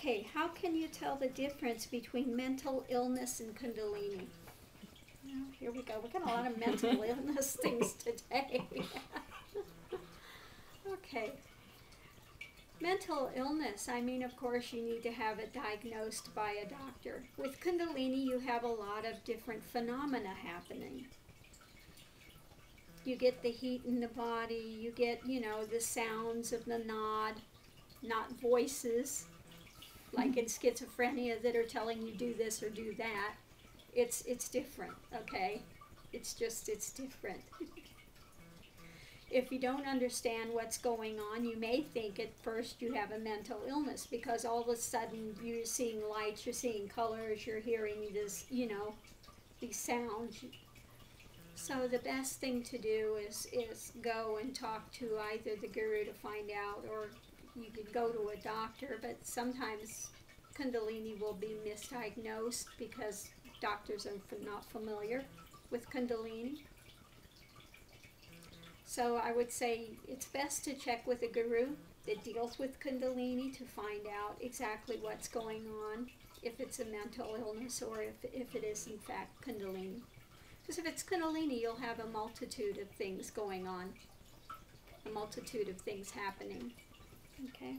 Okay, how can you tell the difference between mental illness and Kundalini? Well, here we go. We got a lot of mental illness things today. Okay. Mental illness, I mean, of course, you need to have it diagnosed by a doctor. With Kundalini, you have a lot of different phenomena happening. You get the heat in the body, you get, you know, the sounds of the nod, not voices, like in schizophrenia that are telling you do this or do that. It's different, okay? It's different. If you don't understand what's going on, you may think at first you have a mental illness because all of a sudden you're seeing lights, you're seeing colors, you're hearing this, you know, these sounds. So the best thing to do is go and talk to either the guru to find out, or you could go to a doctor, but sometimes Kundalini will be misdiagnosed because doctors are not familiar with Kundalini. So I would say it's best to check with a guru that deals with Kundalini to find out exactly what's going on, if it's a mental illness or if it is in fact Kundalini. Because if it's Kundalini, you'll have a multitude of things going on, a multitude of things happening. Okay?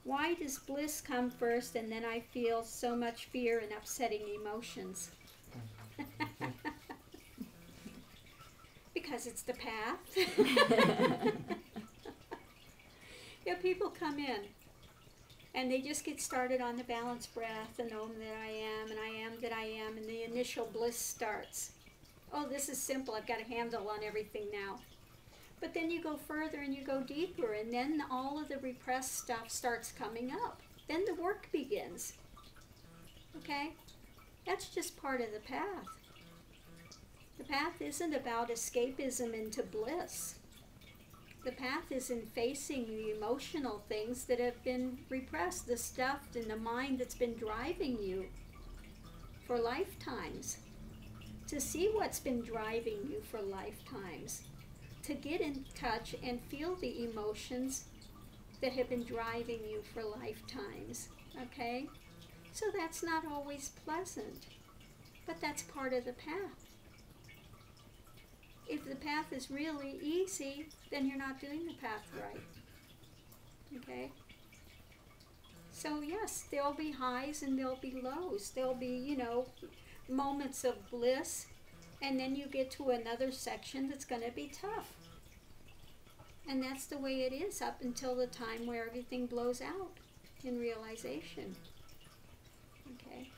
Why does bliss come first and then I feel so much fear and upsetting emotions? Because it's the path. Yeah, people come in and they just get started on the balanced breath and Om that I am and I am that I am, and the initial bliss starts. Oh, this is simple, I've got a handle on everything now. But then you go further and you go deeper, and then all of the repressed stuff starts coming up. Then the work begins. Okay? That's just part of the path. The path isn't about escapism into bliss. The path is in facing the emotional things that have been repressed, the stuff in the mind that's been driving you for lifetimes. To see what's been driving you for lifetimes. To get in touch and feel the emotions that have been driving you for lifetimes. Okay? So that's not always pleasant, but that's part of the path. If the path is really easy, then you're not doing the path right. Okay? So yes, there'll be highs and there'll be lows. There'll be, you know, moments of bliss, and then you get to another section that's going to be tough. And that's the way it is up until the time where everything blows out in realization. Okay?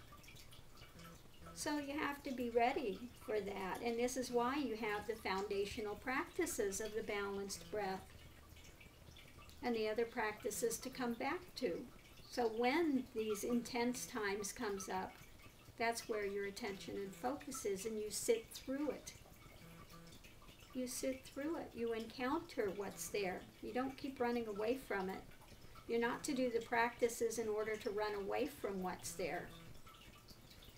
So you have to be ready for that. And this is why you have the foundational practices of the balanced breath and the other practices to come back to. So when these intense times comes up, that's where your attention and focus is, and you sit through it. You sit through it. You encounter what's there. You don't keep running away from it. You're not to do the practices in order to run away from what's there.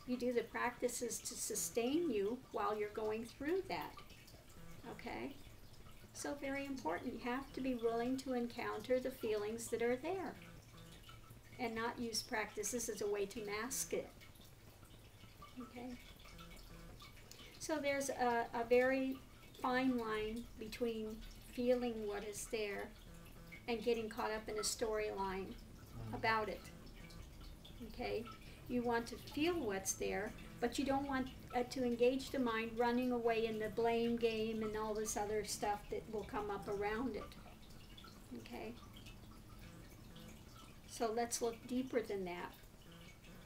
You do the practices to sustain you while you're going through that. Okay? So very important. You have to be willing to encounter the feelings that are there and not use practices as a way to mask it. Okay? So there's a very fine line between feeling what is there and getting caught up in a storyline about it. Okay? You want to feel what's there, but you don't want to engage the mind running away in the blame game and all this other stuff that will come up around it. Okay? So let's look deeper than that,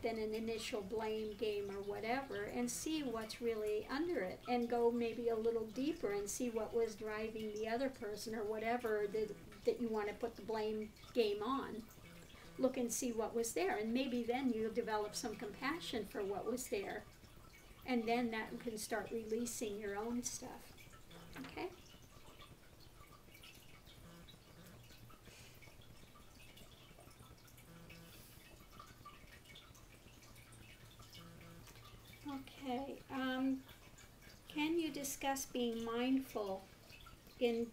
than an initial blame game or whatever, and see what's really under it, and go maybe a little deeper and see what was driving the other person or whatever that you want to put the blame game on. Look and see what was there, and maybe then you'll develop some compassion for what was there, and then that can start releasing your own stuff. Okay? Okay, can you discuss being mindful in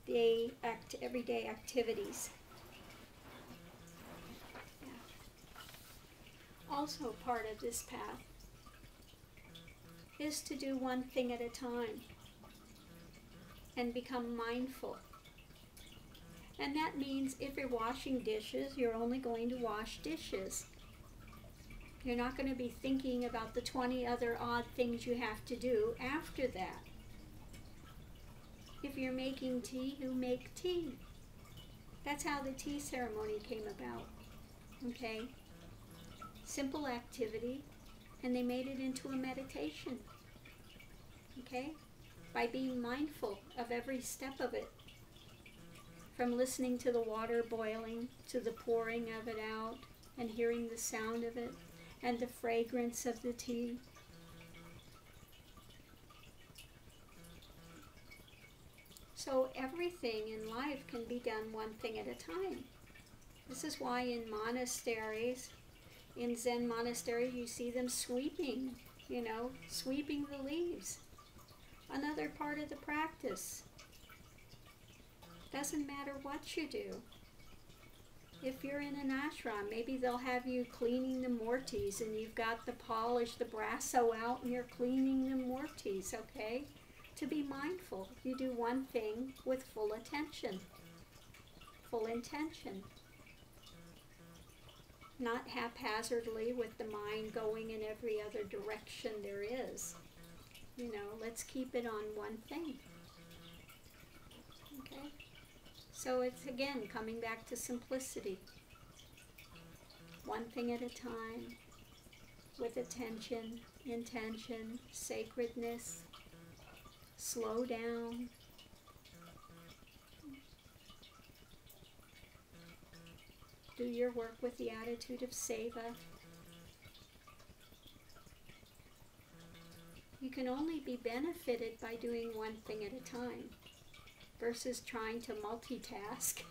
everyday activities? Also part of this path is to do one thing at a time and become mindful. And that means if you're washing dishes, you're only going to wash dishes. You're not going to be thinking about the 20 other odd things you have to do after that. If you're making tea, you make tea. That's how the tea ceremony came about. Okay? Simple activity, and they made it into a meditation. Okay? By being mindful of every step of it. From listening to the water boiling, to the pouring of it out, and hearing the sound of it, and the fragrance of the tea. So everything in life can be done one thing at a time. This is why in monasteries, in Zen monasteries, you see them sweeping, sweeping the leaves. Another part of the practice. Doesn't matter what you do. If you're in an ashram, maybe they'll have you cleaning the mortis and you've got the polish, the brasso out, and you're cleaning the mortis, okay? To be mindful, you do one thing with full attention, full intention. Not haphazardly with the mind going in every other direction there is. Let's keep it on one thing. Okay? So it's again coming back to simplicity. One thing at a time, with attention, intention, sacredness. Slow down. Do your work with the attitude of seva. You can only be benefited by doing one thing at a time versus trying to multitask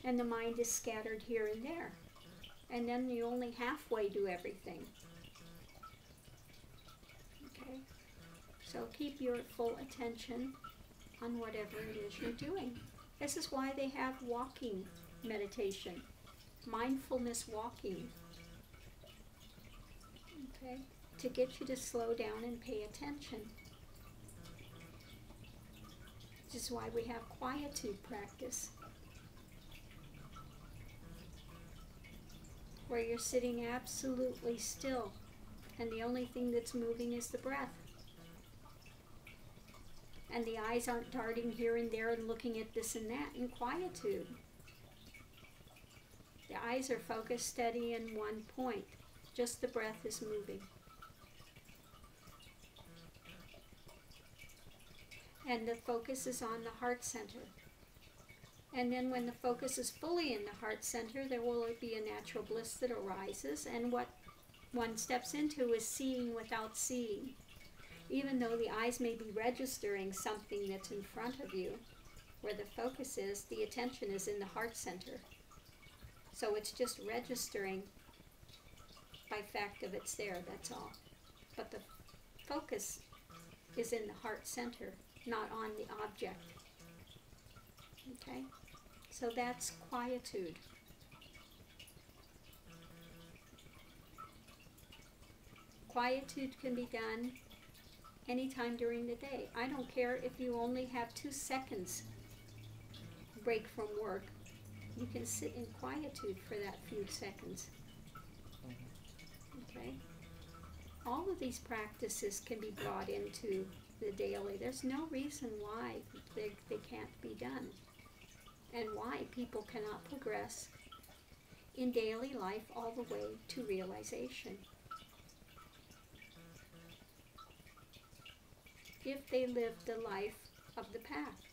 and the mind is scattered here and there. And then you only halfway do everything. Okay? So keep your full attention on whatever it is you're doing. This is why they have walking meditation, mindfulness walking. Okay? To get you to slow down and pay attention. This is why we have quietude practice, where you're sitting absolutely still and the only thing that's moving is the breath. And the eyes aren't darting here and there and looking at this and that in quietude. The eyes are focused steady in one point. Just the breath is moving. And the focus is on the heart center. And then when the focus is fully in the heart center, there will be a natural bliss that arises. And what one steps into is seeing without seeing. Even though the eyes may be registering something that's in front of you, where the focus is, the attention is in the heart center. So it's just registering by fact of it's there, that's all. But the focus is in the heart center, not on the object. Okay? So that's quietude. Quietude can be done anytime during the day. I don't care if you only have 2 seconds break from work. You can sit in quietude for that few seconds. Okay? All of these practices can be brought into the daily. There's no reason why they can't be done, and why people cannot progress in daily life all the way to realization. If they live the life of the path.